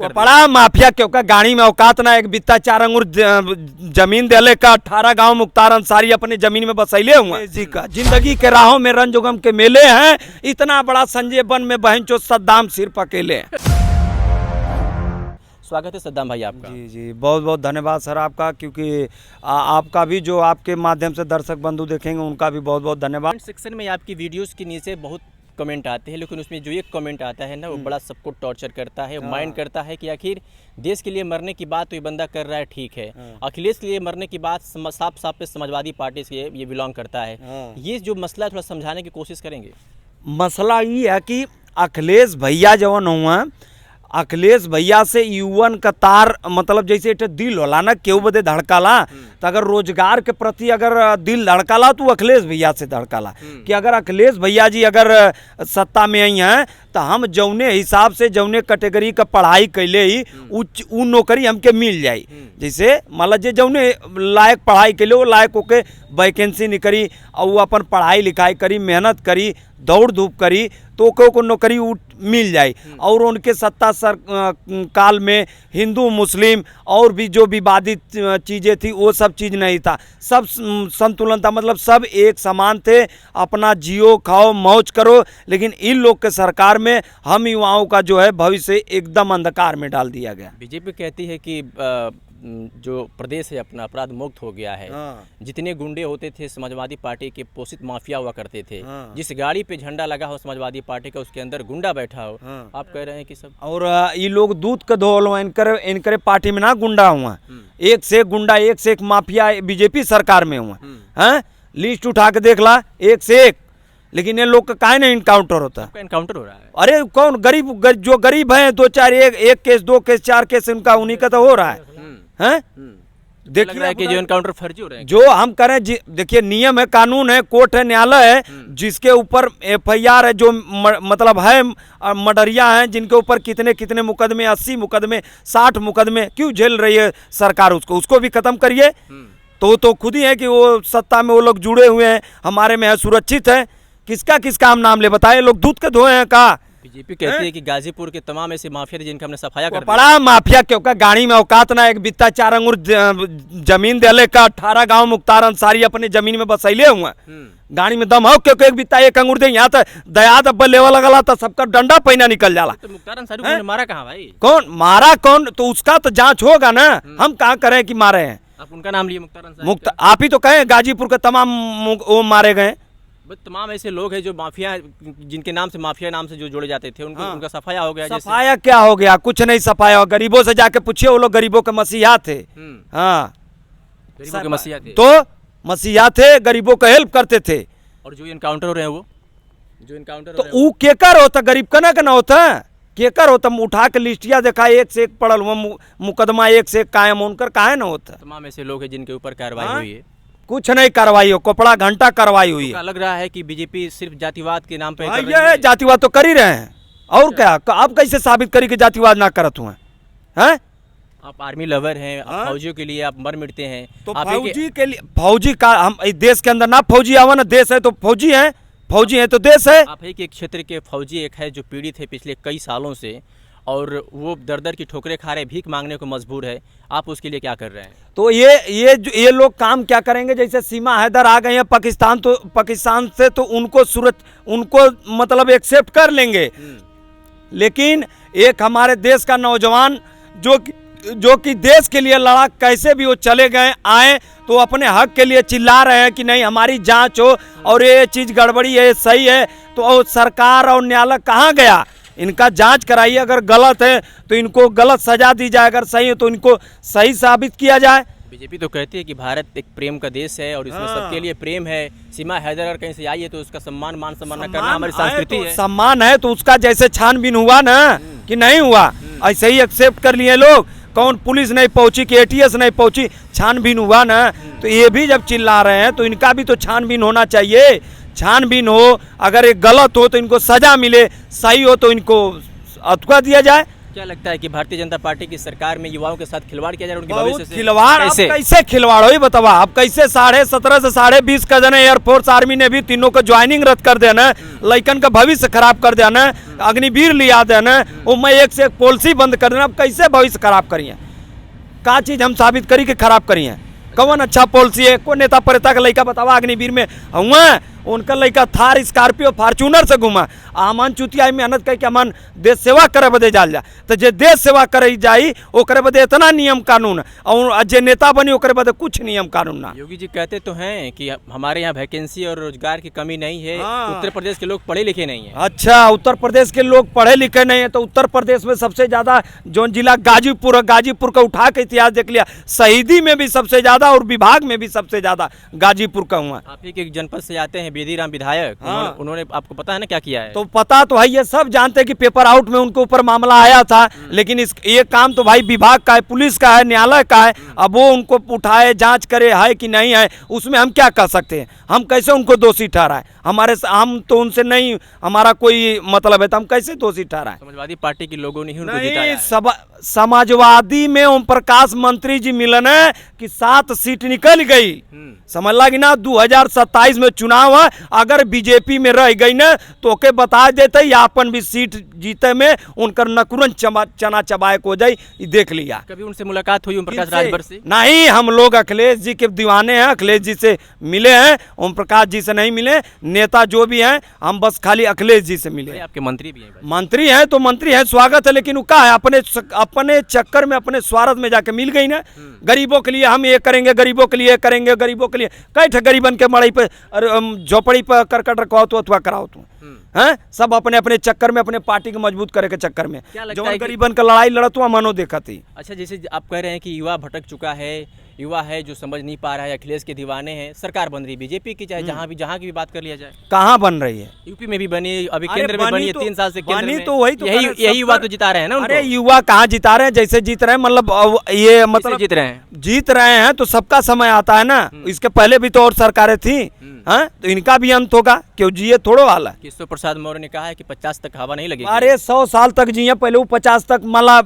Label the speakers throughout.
Speaker 1: बड़ा माफिया क्यों का गाड़ी में औकात ना एक बित्ता 4 अंगुर जमीन देले का 18 गांव मुख्तार अंसारी अपने जमीन में बसैले हुए जी का जिंदगी के राहों में रंजोगम के मेले हैं। इतना बड़ा संजय वन में बहनचो सद्दाम सिर्फ अकेले हैं।
Speaker 2: स्वागत है सद्दाम भाई आपका।
Speaker 1: जी जी बहुत बहुत धन्यवाद सर आपका, क्योंकि आपका भी जो आपके माध्यम से दर्शक बंधु देखेंगे उनका भी बहुत बहुत धन्यवाद।
Speaker 2: कमेंट सेक्शन में आपकी वीडियोस के नीचे बहुत कमेंट आते हैं, लेकिन उसमें जो एक कमेंट आता है ना वो बड़ा सबको टॉर्चर करता है, माइंड करता है कि आखिर देश के लिए मरने की बात तो ये बंदा कर रहा है, ठीक है। अखिलेश के लिए मरने की बात साफ साफ पे समाजवादी पार्टी से ये बिलोंग करता है। ये जो मसला है थोड़ा समझाने की कोशिश करेंगे।
Speaker 1: मसला ये है कि अखिलेश भैया जवन हुआ, अखिलेश भैया से युवन का तार मतलब जैसे एक दिल होला ना केहू बदे धड़काला, तो अगर रोजगार के प्रति अगर दिल धड़काला तो अखिलेश भैया से धड़काला कि अगर अखिलेश भैया जी अगर सत्ता में आई हैं तो हम जौने हिसाब से जौने कैटेगरी का पढ़ाई कैले ही उ नौकरी हमके मिल जाई। जैसे मान लीजिए जौने लायक पढ़ाई कैले वो लायक होके वैकेंसी निकली और वो अपन पढ़ाई लिखाई करी, मेहनत करी, दौड़ धूप करी तो को नौकरी मिल जाए। और उनके सत्ता काल में हिंदू मुस्लिम और भी जो विवादित चीज़ें थी वो सब चीज़ नहीं था, सब संतुलन था, मतलब सब एक समान थे। अपना जियो खाओ मौज करो। लेकिन इन लोग के सरकार में हम युवाओं का जो है भविष्य एकदम अंधकार में डाल दिया गया।
Speaker 2: बीजेपी कहती है कि जो प्रदेश है अपना अपराध मुक्त हो गया है। जितने गुंडे होते थे समाजवादी पार्टी के पोषित माफिया हुआ करते थे। जिस गाड़ी पे झंडा लगा हो समाजवादी पार्टी का उसके अंदर गुंडा बैठा हो। आप कह रहे हैं कि सब
Speaker 1: और ये लोग दूध का धोल इनकर पार्टी में ना गुंडा हुआ, एक से एक गुंडा एक से एक माफिया बीजेपी सरकार में हुआ है। लिस्ट उठा के देख ला एक से एक। लेकिन ये लोग का काहे ना इनकाउंटर होता है।
Speaker 2: इनकाउंटर हो रहा है।
Speaker 1: अरे कौन जो गरीब हैं 2-4 एक केस 2 केस 4 केस उनका उन्हीं का तो हो रहा है।
Speaker 2: देखिए कि जो एनकाउंटर फर्जी हो रहे हैं।
Speaker 1: जो हम करें देखिए नियम है, कानून है, कोर्ट है, न्यायालय है, जिसके ऊपर FIR है, जो मतलब है मर्डरिया हैं जिनके ऊपर कितने कितने मुकदमे 80 मुकदमे 60 मुकदमे क्यों झेल रही है सरकार, उसको भी खत्म करिए। तो खुद ही है कि वो सत्ता में वो लोग जुड़े हुए हैं, हमारे में है, सुरक्षित है। किसका हम नाम ले बताए, लोग दूध के धोए हैं का।
Speaker 2: बीजेपी कहती है कि गाजीपुर के तमाम ऐसे माफिया थे जिनका हमने सफाया कर दिया।
Speaker 1: बड़ा माफिया क्यों का गाड़ी में औकात ना एक बित्ता 4 अंगुर जमीन देले का 18 गांव मुख्तार अंसारी अपने जमीन में बसैले हुए। गाड़ी में दम हो क्योंकि एक बित्ता 1 अंगूर दे यहाँ तो दया दब्बा लेवल लगला तो सबका डंडा पहिना निकल जाला।
Speaker 2: तो मुख्तार अंसारी को मारा कहाँ भाई?
Speaker 1: कौन मारा कौन, तो उसका तो जांच होगा ना। हम कहाँ करें कि मारे हैं।
Speaker 2: आप उनका नाम लिए मुख्तार अंसारी?
Speaker 1: आप ही तो कहें गाजीपुर के तमाम वो मारे गए।
Speaker 2: तमाम ऐसे लोग हैं जो माफिया जिनके नाम से माफिया नाम से जो जोड़े जाते थे उनका सफाया हो गया।
Speaker 1: सफाया क्या हो गया? कुछ नहीं सफाया हो। गरीबों से जाके पूछिए, वो लोग गरीबों के मसीहा थे। हाँ
Speaker 2: गरीबों के मसीहा थे,
Speaker 1: तो मसीहा थे, गरीबों को हेल्प करते थे।
Speaker 2: और जो इनकाउंटर हो रहे हैं वो जो इनकाउंटर
Speaker 1: तो वो केकर होता, गरीब का ना होता केकर होता। उठा के लिस्टिया देखा एक से एक पड़ल हुआ मुकदमा एक से एक कायम उनकर काहे ना होता।
Speaker 2: तमाम ऐसे लोग हैं जिनके ऊपर कार्रवाई हुई है।
Speaker 1: कुछ नहीं कार्रवाई हो, कपड़ा घंटा कार्रवाई हुई है।
Speaker 2: लग रहा है कि बीजेपी सिर्फ जातिवाद के नाम पे
Speaker 1: ये जातिवाद तो कर ही रहे हैं। और क्या आप कैसे साबित करी कि जातिवाद ना करत हुए हैं?
Speaker 2: आप आर्मी लवर हैं, फौजियों के लिए आप मर मिटते हैं।
Speaker 1: तो फौजी के लिए फौजी का हम देश के अंदर ना फौजी आवा ना, देश है तो फौजी है, फौजी है तो देश है।
Speaker 2: आप ही के क्षेत्र के फौजी एक है जो पीड़ित है पिछले कई सालों से और वो दर की ठोकरें खा रहे, भीख मांगने को मजबूर है। आप उसके लिए क्या कर रहे हैं? तो
Speaker 1: ये लोग काम क्या करेंगे? जैसे सीमा हैदर आ गए हैं पाकिस्तान, तो पाकिस्तान से तो उनको मतलब एक्सेप्ट कर लेंगे। लेकिन एक हमारे देश का नौजवान जो कि देश के लिए लड़ा, कैसे भी वो चले गए आए तो अपने हक के लिए चिल्ला रहे हैं कि नहीं हमारी जांच हो और ये चीज़ गड़बड़ी है, सही है। तो सरकार और न्यायालय कहाँ गया? इनका जांच कराइए, अगर गलत है तो इनको गलत सजा दी जाए, अगर सही है तो इनको सही साबित किया जाए।
Speaker 2: बीजेपी तो कहती है कि भारत एक प्रेम का देश है और इसमें सबके लिए प्रेम है। सीमा हैदर अगर कहीं से आई है तो उसका मान सम्मान करना हमारी संस्कृति है।
Speaker 1: सम्मान है तो उसका जैसे छानबीन हुआ ना कि नहीं हुआ, ऐसे ही एक्सेप्ट कर लिए लोग। कौन पुलिस नहीं पहुंची कि ATS नहीं पहुंची, छानबीन हुआ ना। तो ये भी जब चिल्ला रहे हैं तो इनका भी तो छानबीन होना चाहिए। छानबीन हो, अगर एक गलत हो तो इनको सजा मिले, सही हो तो इनको अथवा दिया जाए।
Speaker 2: क्या लगता है कि भारतीय जनता पार्टी की सरकार में युवाओं के साथ खिलवाड़ किया जा रहा है, उनके भविष्य
Speaker 1: बहुत
Speaker 2: से?
Speaker 1: खिलवाड़। अब
Speaker 2: कैसे?
Speaker 1: कैसे खिलवाड़ हो बतावा, अब कैसे 17.5 से 20.5 का जने एयरफोर्स आर्मी ने भी तीनों को ज्वाइनिंग रद्द कर देना, लइकन का भविष्य खराब कर देना, अग्निवीर लिया देना, वो मैं एक से एक पॉलिसी बंद कर देना। अब कैसे भविष्य खराब करिए, का चीज हम साबित करी कि खराब करिए? कौन अच्छा पॉलिसी है? कोई नेता प्रेता का लड़का बतावा अग्निवीर में हुआ, उनका लड़का थार स्कॉर्पियो फॉर्च्यूनर से घुमा। आमान चुतिया मेहनत करके अमन देश सेवा करे बदे जाल जा, तो जे देश सेवा करे जाई ओकरे बदे इतना नियम कानून, और जे नेता बनी ओकरे बदे कुछ नियम कानून ना।
Speaker 2: योगी जी कहते तो हैं कि हमारे यहाँ वैकेंसी और रोजगार की कमी नहीं है,
Speaker 1: हाँ।
Speaker 2: उत्तर प्रदेश के लोग पढ़े लिखे नहीं है।
Speaker 1: अच्छा, उत्तर प्रदेश के लोग पढ़े लिखे नहीं है, तो उत्तर प्रदेश में सबसे ज्यादा जो जिला गाजीपुर है, गाजीपुर का उठा के इतिहास देख लिया, शहीदी में भी सबसे ज्यादा और विभाग में भी सबसे ज्यादा गाजीपुर का हुआ।
Speaker 2: आप ही के जनपद से आते हैं बेदीराम विधायक,
Speaker 1: हाँ।
Speaker 2: उन्होंने आपको पता है ना क्या किया है?
Speaker 1: तो पता तो है, ये सब जानते हैं कि पेपर आउट में उनके ऊपर मामला आया था, लेकिन इस ये काम तो भाई विभाग का है, पुलिस का है, न्यायालय का है। अब वो उनको उठाए, जांच करे है कि नहीं है, उसमें हम क्या कर सकते हैं? हम कैसे उनको दोषी ठहराए? हम तो उनसे नहीं, हमारा कोई मतलब है, तो हम कैसे दोषी ठहराए?
Speaker 2: समाजवादी पार्टी के लोगों ने ही उनको
Speaker 1: नहीं,
Speaker 2: जिताया है।
Speaker 1: समाजवादी में ओम प्रकाश मंत्री जी मिलन है कि 7 सीट निकल गई, समझ लगी ना। 2027 में चुनाव है, अगर बीजेपी में रह गई ना तो ओके बता देते या अपन भी सीट जीते में उनकर नकुरन चना चबाए को जाई, देख लिया।
Speaker 2: कभी उनसे मुलाकात हुई ओम प्रकाश राजभर से?
Speaker 1: नहीं, हम लोग अखिलेश जी के दीवाने हैं, अखिलेश जी से मिले हैं, ओम प्रकाश जी से नहीं मिले। नेता जो भी हैं हम बस खाली अखिलेश जी से मिले।
Speaker 2: आपके मंत्री भी हैं भाई।
Speaker 1: मंत्री हैं तो मंत्री हैं, स्वागत है, लेकिन वो क्या है, अपने चक्कर में, अपने स्वार्थ में जाके मिल गई ना। गरीबों के लिए हम ये करेंगे, गरीबों के लिए करेंगे, गरीबों के लिए कई ठे गरीबन के मड़ई पे झोपड़ी पे करकट रखवाओ तो अथवा कराओ तो हैं, सब अपने अपने चक्कर में, अपने पार्टी को मजबूत करे के चक्कर में जो गरीबन का लड़ाई लड़त हुआ मनो देखा थी।
Speaker 2: अच्छा, जैसे आप कह रहे हैं कि युवा भटक चुका है, युवा है जो समझ नहीं पा रहा है, अखिलेश के दीवाने हैं, सरकार बन रही बीजेपी की, चाहे जहाँ की भी बात कर लिया जाए।
Speaker 1: कहाँ बन रही है?
Speaker 2: यूपी में भी बनी, अभी केंद्र में बनी है, 3 साल से केंद्र में।
Speaker 1: तो वही तो
Speaker 2: यही युवा तो जिता रहे हैं ना उनको।
Speaker 1: अरे युवा कहाँ जिता रहे हैं? जैसे जीत रहे हैं, मतलब ये मतलब जीत रहे हैं तो सबका समय आता है ना। इसके पहले भी तो और सरकारें थी, हाँ, तो इनका भी अंत होगा, क्यों जिए थोड़ो वाला।
Speaker 2: केशव प्रसाद मौर्य ने कहा है कि 50 तक हवा नहीं लगेगी।
Speaker 1: अरे 100 साल तक जिए, पहले वो 50 तक, मला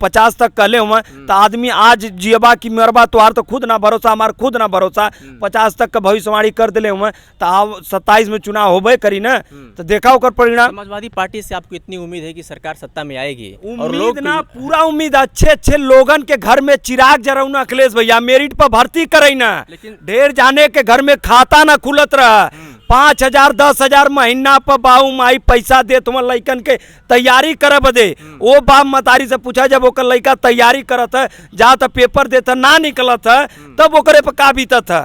Speaker 1: 50 तक कहले हुए, तो आदमी आज जियबा की मरबा तोहार तो खुद ना भरोसा, हमार खुद ना भरोसा। 50 तक का भविष्यवाणी कर दिले हुए, तो 27 में चुनाव होबे करी ना, तो देखा होकर परिणाम।
Speaker 2: समाजवादी पार्टी से आपको इतनी उम्मीद है कि सरकार सत्ता में आएगी?
Speaker 1: और लोग ना पूरा उम्मीद, अच्छे लोगन के घर में चिराग जराऊ ना अखिलेश भैया, मेरिट पर भर्ती करे ना, ढेर जाने के घर में खाता ना खुलत रहा, 5,000 10,000 महीना पर बाऊ माई पैसा दे तुम लइकन के तैयारी करे बदे। वो बाप मतारी से पूछा, जब ओकर लइका तैयारी करत है, जा तो पेपर देता ना निकलत है, तब ओकरे पर का बीतत है।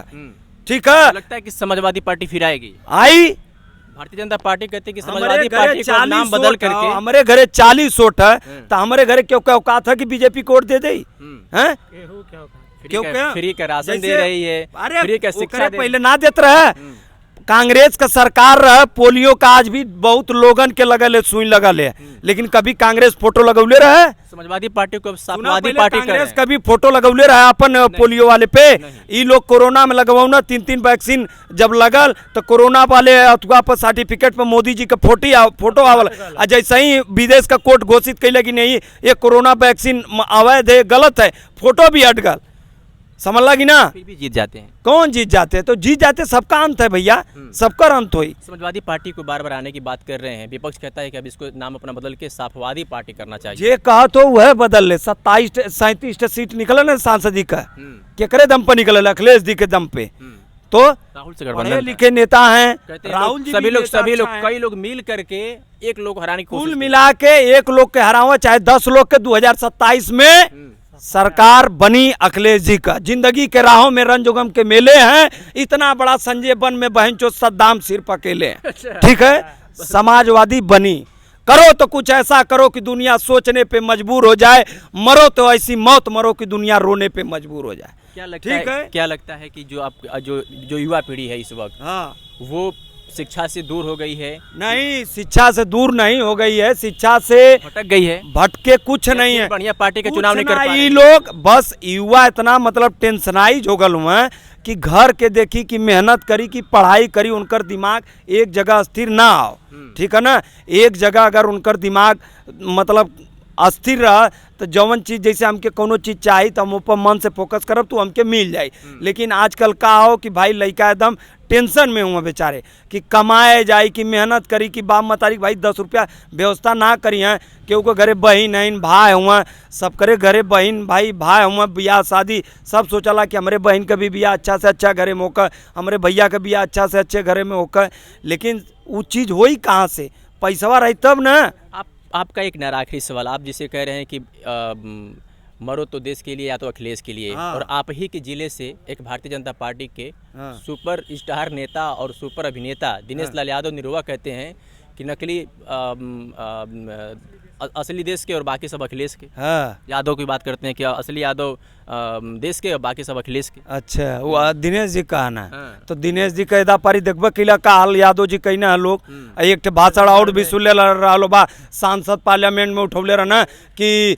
Speaker 1: ठीक है,
Speaker 2: लगता है कि समाजवादी पार्टी फिर आएगी?
Speaker 1: आई
Speaker 2: भारतीय जनता पार्टी कहती है कि समाजवादी पार्टी को नाम बदल करके।
Speaker 1: हमारे घरे 40 वोट है, तो हमारे घरे क्यों क्या औकात है कि बीजेपी को वोट दे दे?
Speaker 2: फ्री का राशन दे रही है, फ्री का शिक्षा
Speaker 1: पहले ना देते रहे। कांग्रेस का सरकार रहा, पोलियो का आज भी बहुत लोगन के लगल है, सुई लगल है, लेकिन कभी कांग्रेस फोटो लगौले रहे?
Speaker 2: समाजवादी पार्टी को समाजवादी पार्टी
Speaker 1: कांग्रेस कभी फोटो लगौले रहे अपन पोलियो वाले पे? ये लोग कोरोना में लगवाना 3 वैक्सीन जब लगल तो कोरोना वाले अथवा पर सर्टिफिकेट पर मोदी जी का फोटो आवल, जैसे ही विदेश का कोर्ट घोषित कैले कि नहीं ये कोरोना वैक्सीन अवैध है, गलत है, फोटो भी हट गल, समझ लगी ना।
Speaker 2: फिर भी जीत जाते हैं।
Speaker 1: कौन जीत जाते हैं? तो जीत जाते, सबका अंत है भैया, सबका अंत होई।
Speaker 2: समाजवादी पार्टी को बार बार आने की बात कर रहे हैं, विपक्ष कहता है कि अब इसको नाम अपना बदल के साफवादी पार्टी करना चाहिए।
Speaker 1: ये कहा तो वह बदल ले, 27-37 सीट निकल ना सांसदी का, केकरे दम पे निकल, अखिलेश जी के दम पे। तो
Speaker 2: राहुल से
Speaker 1: पढ़े लिखे नेता हैं,
Speaker 2: राहुल जी, सभी लोग कई लोग मिल करके एक लोग हराने की कोशिश,
Speaker 1: कुल मिला के एक लोग के हरावा, चाहे 10 लोग के 2027 में सरकार बनी अखिलेश जी का। जिंदगी के राहों में रंजोगम के मेले हैं, इतना बड़ा संजय वन में बहनचो सद्दाम सिर्फ अकेले हैं। ठीक है, समाजवादी बनी, करो तो कुछ ऐसा करो कि दुनिया सोचने पे मजबूर हो जाए, मरो तो ऐसी मौत मरो कि दुनिया रोने पे मजबूर हो जाए।
Speaker 2: क्या लगता है कि जो युवा पीढ़ी है इस वक्त, हाँ, वो शिक्षा से दूर हो गई है? नहीं, शिक्षा से दूर नहीं हो गई है, शिक्षा से भटक गई है। भटके कुछ नहीं है, बढ़िया पार्टी के चुनाव नहीं कर पा रहे लोग। बस युवा इतना मतलब टेंशनाइज हो गल हुआ कि घर के देखी कि मेहनत करी कि पढ़ाई करी, उनकर दिमाग एक जगह स्थिर ना आओ। ठीक है ना, एक जगह अगर उनकर दिमाग मतलब
Speaker 1: अस्थिर रह तो जौन चीज़ जैसे हमके कोनो चीज़ चाहिए तो हम ऊपर मन से फोकस करब तो हमके मिल जाए। लेकिन आजकल का हो कि भाई लड़का एकदम टेंशन में हुआ बेचारे कि कमाए जाए कि मेहनत करी कि बाप मतारी भाई 10 रुपया व्यवस्था ना करी हैं। केहू के घरे बहन है भाई हुआ, सब करे घरे बहन भाई भाई हुआ, बियाह शादी सब सोचला कि हमारे बहन का भी बियाह अच्छा से अच्छा घरे में होकर, हमारे भैया का बियाह अच्छा से अच्छे घरे में होकर। लेकिन वो चीज़ हो ही कहाँ से, पैसा रही तब ना।
Speaker 2: आपका एक नया आखिरी सवाल, आप जिसे कह रहे हैं कि मरो तो देश के लिए या तो अखिलेश के लिए,
Speaker 1: हाँ।
Speaker 2: और आप ही के जिले से एक भारतीय जनता पार्टी के
Speaker 1: हाँ।
Speaker 2: सुपर स्टार नेता और सुपर अभिनेता दिनेश लाल यादव निरुआ कहते हैं कि नकली असली देश के और बाकी सब अखिलेश के।
Speaker 1: हाँ।
Speaker 2: यादव की बात करते हैं कि असली यादव देश के और बाकी सब अखिलेश के।
Speaker 1: अच्छा, वो दिनेश जी कहना है।
Speaker 2: हाँ।
Speaker 1: तो दिनेश जी के एदा पारी देखबा किला का हाल यादव जी कहना है लोग। एक ठे भाषण और भी सुन ले रहा बा, सांसद पार्लियामेंट में उठौले रहना कि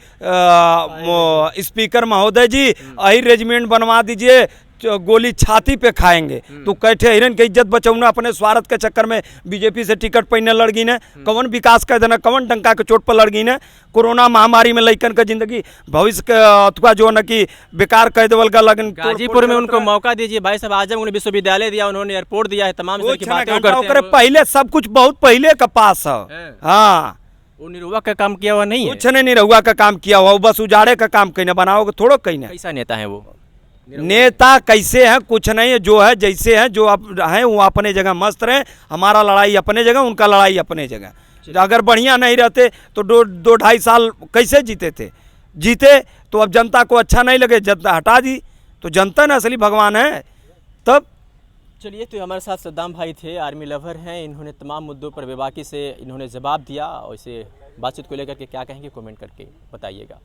Speaker 1: स्पीकर महोदय जी अही रेजिमेंट बनवा दीजिए, गोली छाती पे खाएंगे। तो कैठे हिरन के इज्जत बचौना अपने स्वार्थ के चक्कर में बीजेपी से टिकट पहने लड़गी ने, कौन विकास कर देना, कौन डंका के चोट पर लड़गी ने। कोरोना महामारी में लइकन का जिंदगी भविष्य के अथवा जो न कि बेकार कह देवल का लगन।
Speaker 2: गाजीपुर में उनको मौका दीजिए भाई साहब, आजम उन्होंने विश्वविद्यालय दिया, उन्होंने एयरपोर्ट दिया है, तमाम तरह की बातें वो करते हैं।
Speaker 1: पहले सब कुछ बहुत पहले का पास है। हाँ,
Speaker 2: वो निरुआ का काम किया हुआ नहीं है,
Speaker 1: कुछ नहीं रहुआ का काम किया हुआ, बस उजाड़े का काम कहना, बनाओगे थोड़ो कहना।
Speaker 2: कैसा नेता है वो?
Speaker 1: नेता कैसे हैं कुछ नहीं है, जो है जैसे हैं, जो आप हैं वो अपने जगह मस्त रहे। हमारा लड़ाई अपने जगह, उनका लड़ाई अपने जगह। अगर बढ़िया नहीं रहते तो 2-2.5 साल कैसे जीते थे, जीते तो अब जनता को अच्छा नहीं लगे, जनता हटा दी। तो जनता ना असली भगवान है तब।
Speaker 2: चलिए, तो हमारे साथ सद्दाम भाई थे, आर्मी लवर हैं, इन्होंने तमाम मुद्दों पर बेबाकी से इन्होंने जवाब दिया, और इसे बातचीत को लेकर के क्या कहेंगे कमेंट करके बताइएगा।